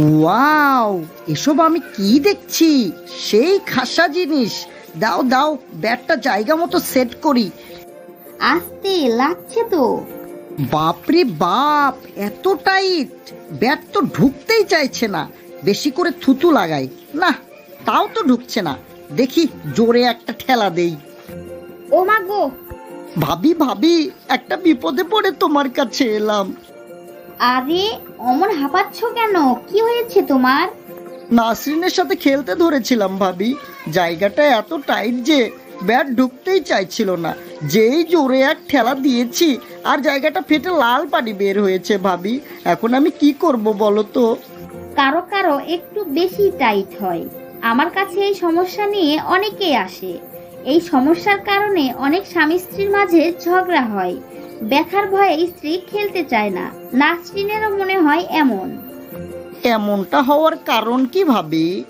Wow, এসব আমি কি দেখছি! সেই খাসা জিনিস। দাও দাও, ব্যাটটা জায়গা মতো সেট করি। আস্তে লাগছে তো। বাপরে বাপ, এত টাইট! ব্যাট তো ঢুকতেই চাইছে না। বেশি করে থুতু লাগাই, না তাও তো ঢুকছে না। দেখি জোরে একটা ঠেলা দেই। ও মা গো! ভাবি ভাবি, একটা বিপদে পড়ে তোমার কাছে এলাম। আরে অমন হাঁপাচ্ছ কেন? কি হয়েছে তোমার? নাসরিনের সাথে খেলতে ধরেছিলাম ভাবি, জায়গাটা এত টাইট যে ব্যাট ঢুকতেই চাইছিল না। যেই জোরে এক ঠেলা দিয়েছি আর জায়গাটা ফেটে লাল পানি বের হয়েছে ভাবি। এখন আমি কি করব বলো তো? কারো কারো একটু বেশি টাইট হয়। আমার কাছে এই সমস্যা নিয়ে অনেকেই আসে। এই সমস্যার কারণে অনেক স্বামী স্ত্রীর মাঝে ঝগড়া হয়। ব্যথার ভয়ে স্ত্রী খেলতে চায় না। নাসরিনেরও মনে হয় এমন। এমনটা হওয়ার কারণ কি ভাবি?